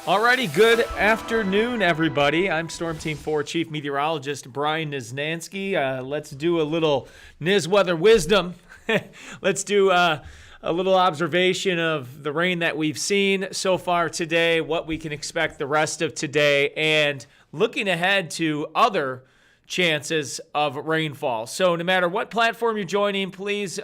Alrighty, good afternoon, everybody. I'm Storm Team 4 Chief Meteorologist Brian Niznansky. Let's do a little NIS weather wisdom. Let's do a little observation of the rain that we've seen so far today, what we can expect the rest of today, and looking ahead to other chances of rainfall. So no matter what platform you're joining, please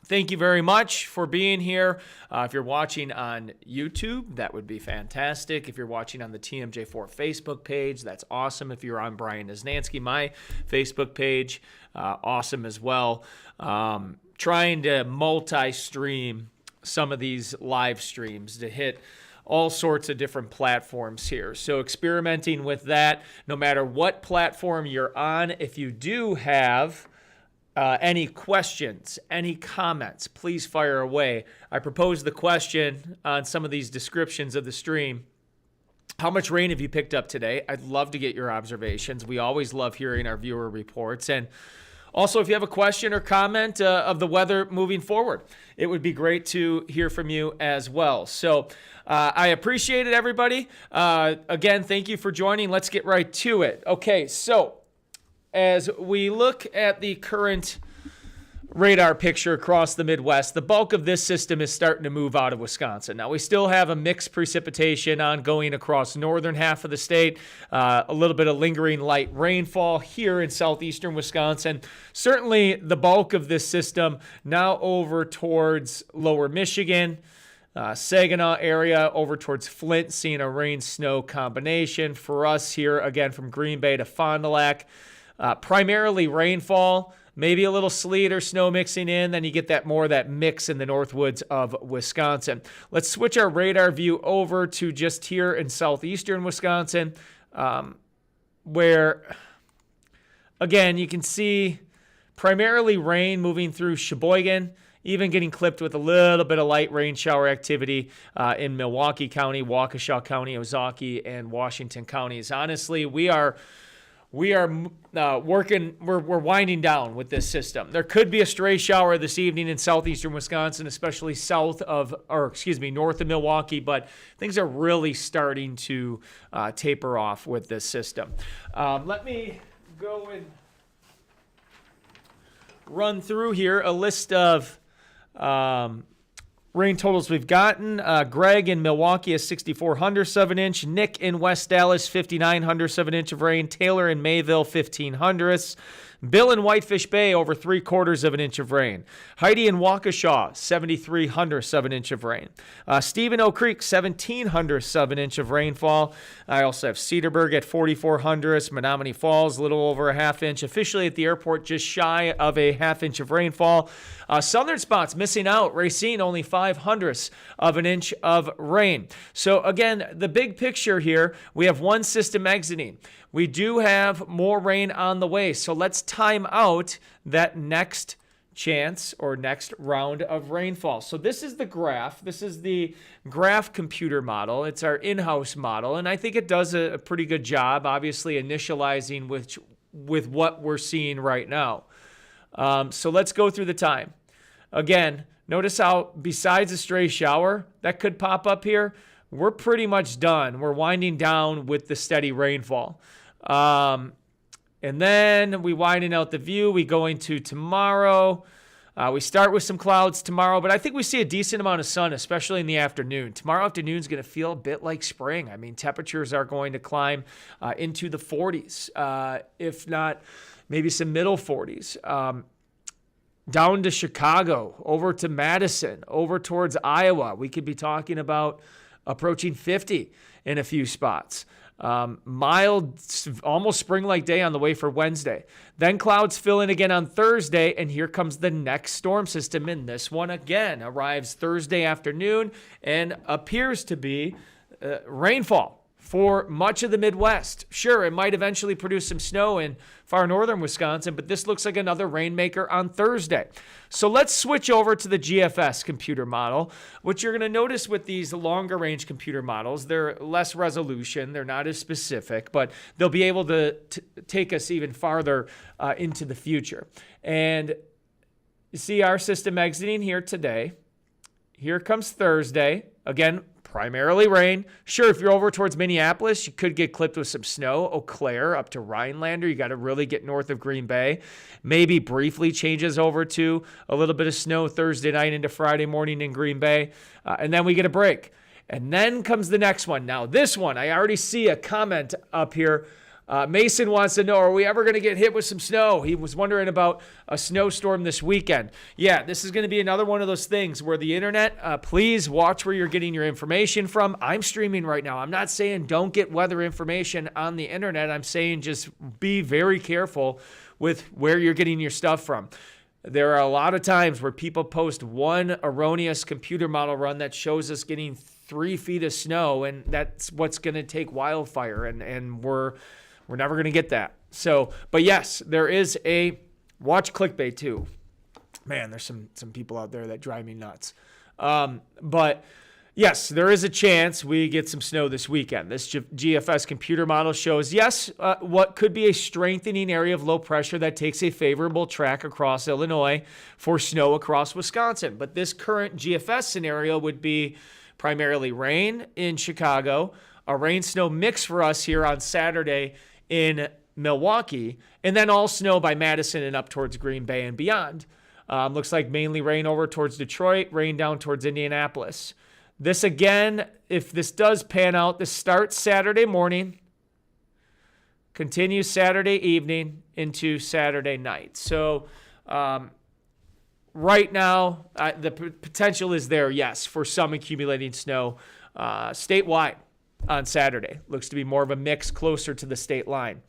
thank you very much for being here. If you're watching on YouTube, that would be fantastic. If you're watching on the TMJ4 Facebook page, that's awesome. If you're on Brian Niznansky, my Facebook page, awesome as well. Trying to multi-stream some of these live streams to hit all sorts of different platforms here. So experimenting with that, no matter what platform you're on. If you do have any questions, any comments, please fire away. I proposed the question on some of these descriptions of the stream. How much rain have you picked up today? I'd love to get your observations. We always love hearing our viewer reports. And also, if you have a question or comment of the weather moving forward, it would be great to hear from you as well. So I appreciate it, everybody. Again, thank you for joining. Let's get right to it. Okay, so as we look at the current radar picture across the Midwest, the bulk of this system is starting to move out of Wisconsin. Now, we still have a mixed precipitation ongoing across northern half of the state, a little bit of lingering light rainfall here in southeastern Wisconsin. Certainly, the bulk of this system now over towards lower Michigan, Saginaw area, over towards Flint, seeing a rain-snow combination. For us here, again, from Green Bay to Fond du Lac, primarily rainfall, maybe a little sleet or snow mixing in. Then you get that mix in the Northwoods of Wisconsin. Let's switch our radar view over to just here in southeastern Wisconsin, where, again, you can see primarily rain moving through Sheboygan, even getting clipped with a little bit of light rain shower activity in Milwaukee County, Waukesha County, Ozaukee, and Washington counties. Honestly, we are working, we're winding down with this system. There could be a stray shower this evening in southeastern Wisconsin, especially north of Milwaukee, but things are really starting to taper off with this system. Let me go and run through here a list of rain totals we've gotten. Greg in Milwaukee has 64 hundredths of an inch. Nick in West Dallas, 59 hundredths of an inch of rain. Taylor in Mayville, 15 hundredths. Bill in Whitefish Bay, over 3/4 of an inch of rain. Heidi in Waukesha, 73 hundredths of an inch of rain. Steve in Oak Creek, 17 hundredths of an inch of rainfall. I also have Cedarburg at 44 hundredths. Menominee Falls, a little over a half inch. Officially at the airport, just shy of a half inch of rainfall. Southern spots missing out. Racine, only 5 hundredths of an inch of rain. So again, the big picture here, we have one system exiting. We do have more rain on the way, so let's time out that next chance or next round of rainfall. So this is the graph. This is the graph computer model. It's our in-house model, and I think it does a pretty good job, obviously initializing with what we're seeing right now. So let's go through the time. Again, notice how besides a stray shower that could pop up here, we're pretty much done. We're winding down with the steady rainfall. And then we widen out the view. We go into tomorrow. We start with some clouds tomorrow, but I think we see a decent amount of sun, especially in the afternoon. Tomorrow afternoon is going to feel a bit like spring. I mean, temperatures are going to climb into the 40s, if not maybe some middle 40s. Down to Chicago, over to Madison, over towards Iowa. We could be talking about approaching 50 in a few spots. Mild, almost spring-like day on the way for Wednesday. Then clouds fill in again on Thursday, and here comes the next storm system. And this one again arrives Thursday afternoon and appears to be rainfall for much of the Midwest. Sure, it might eventually produce some snow in far northern Wisconsin, but this looks like another rainmaker on Thursday. So let's switch over to the GFS computer model. What you're going to notice with these longer range computer models, they're less resolution, they're not as specific, but they'll be able to take us even farther into the future. And you see our system exiting here today. Here comes Thursday. Again, primarily rain. Sure, if you're over towards Minneapolis, you could get clipped with some snow. Eau Claire up to Rhinelander, you got to really get north of Green Bay. Maybe briefly changes over to a little bit of snow Thursday night into Friday morning in Green Bay. And then we get a break. And then comes the next one. Now, this one, I already see a comment up here. Mason wants to know, are we ever going to get hit with some snow? He was wondering about a snowstorm this weekend. Yeah, this is going to be another one of those things where the internet, please watch where you're getting your information from. I'm streaming right now. I'm not saying don't get weather information on the internet. I'm saying just be very careful with where you're getting your stuff from. There are a lot of times where people post one erroneous computer model run that shows us getting 3 feet of snow, and that's what's going to take wildfire, and we're never going to get that. So, but yes, there is a watch clickbait too. Man, there's some people out there that drive me nuts. But yes, there is a chance we get some snow this weekend. This GFS computer model shows, yes, what could be a strengthening area of low pressure that takes a favorable track across Illinois for snow across Wisconsin. But this current GFS scenario would be primarily rain in Chicago, a rain-snow mix for us here on Saturday in Milwaukee, and then all snow by Madison and up towards Green Bay and beyond. Looks like mainly rain over towards Detroit, rain down towards Indianapolis. This again, if this does pan out, this starts Saturday morning, continues Saturday evening into Saturday night. So right now, the potential is there, yes, for some accumulating snow statewide on Saturday. Looks to be more of a mix closer to the state line.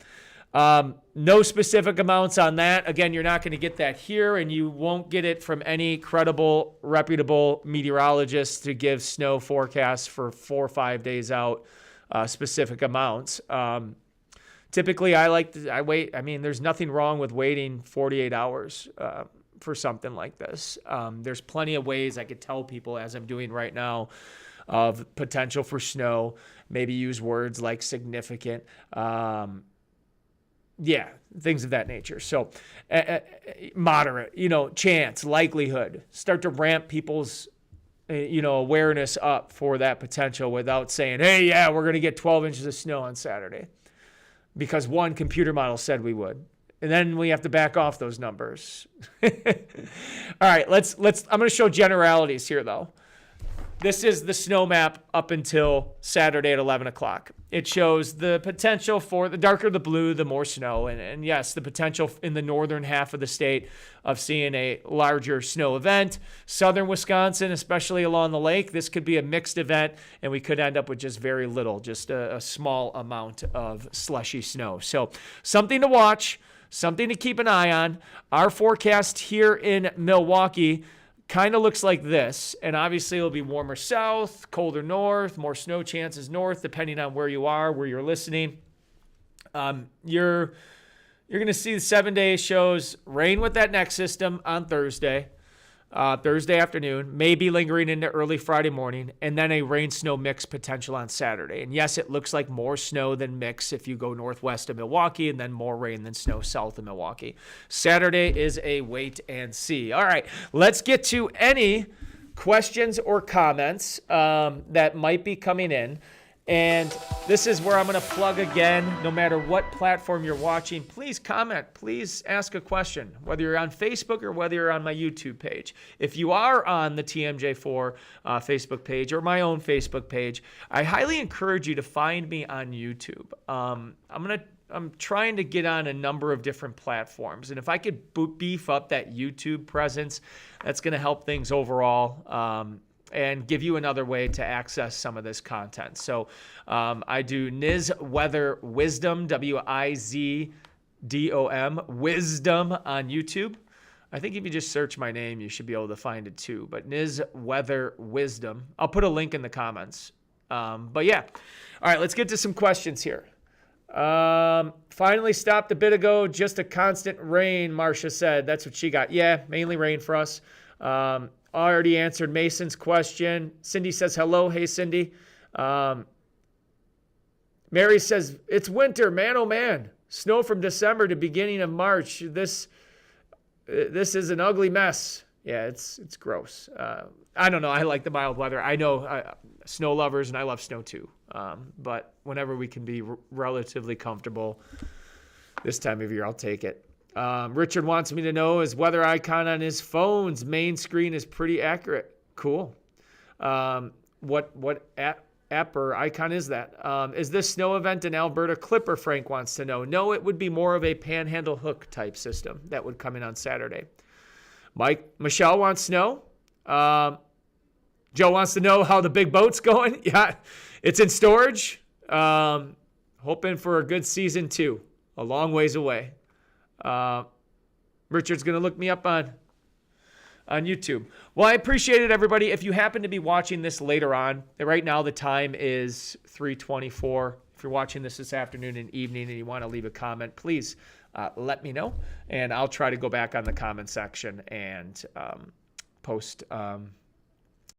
No specific amounts on that. Again, you're not going to get that here, and you won't get it from any credible, reputable meteorologist to give snow forecasts for 4 or 5 days out, specific amounts. Typically, I wait. I mean, there's nothing wrong with waiting 48 hours for something like this. There's plenty of ways I could tell people, as I'm doing right now, of potential for snow. Maybe use words like significant. Things of that nature. So moderate, chance, likelihood. Start to ramp people's, awareness up for that potential without saying, hey, yeah, we're going to get 12 inches of snow on Saturday because one computer model said we would. And then we have to back off those numbers. All right, let's. I'm going to show generalities here, though. This is the snow map up until Saturday at 11 o'clock. It shows the potential for the darker the blue, the more snow. And yes, the potential in the northern half of the state of seeing a larger snow event. Southern Wisconsin, especially along the lake, this could be a mixed event, and we could end up with just very little, just a small amount of slushy snow. So something to watch, something to keep an eye on. Our forecast here in Milwaukee kind of looks like this, and obviously it'll be warmer south, colder north, more snow chances north, depending on where you are, where you're listening. You're going to see the 7 day shows rain with that next system on Thursday afternoon, maybe lingering into early Friday morning, and then a rain-snow mix potential on Saturday. And yes, it looks like more snow than mix if you go northwest of Milwaukee, and then more rain than snow south of Milwaukee. Saturday is a wait and see. All right, let's get to any questions or comments that might be coming in. And this is where I'm going to plug again. No matter what platform you're watching, please comment. Please ask a question, whether you're on Facebook or whether you're on my YouTube page. If you are on the TMJ4 Facebook page or my own Facebook page, I highly encourage you to find me on YouTube. I'm trying to get on a number of different platforms. And if I could beef up that YouTube presence, that's going to help things overall. And give you another way to access some of this content. So I do Niz Weather Wizdom, Wizdom, Wizdom on YouTube. I think if you just search my name, you should be able to find it too. But Niz Weather Wizdom. I'll put a link in the comments. But yeah. All right, let's get to some questions here. Finally stopped a bit ago. Just a constant rain, Marcia said. That's what she got. Yeah, mainly rain for us. Already answered Mason's question. Cindy says hello. Hey, Cindy. Mary says, it's winter, man, oh man. Snow from December to beginning of March. This is an ugly mess. Yeah, it's gross. I don't know. I like the mild weather. I know snow lovers, and I love snow too. But whenever we can be relatively comfortable this time of year, I'll take it. Richard wants me to know his weather icon on his phone's main screen is pretty accurate. Cool. What app or icon is that? Is this snow event in Alberta Clipper? Frank wants to know. No, it would be more of a panhandle hook type system that would come in on Saturday. Michelle wants to know. Joe wants to know how the big boat's going. Yeah, it's in storage. Hoping for a good season too. A long ways away. Richard's going to look me up on YouTube. Well, I appreciate it, everybody. If you happen to be watching this later on, right now the time is 3:24. If you're watching this afternoon and evening and you want to leave a comment, please let me know, and I'll try to go back on the comment section and post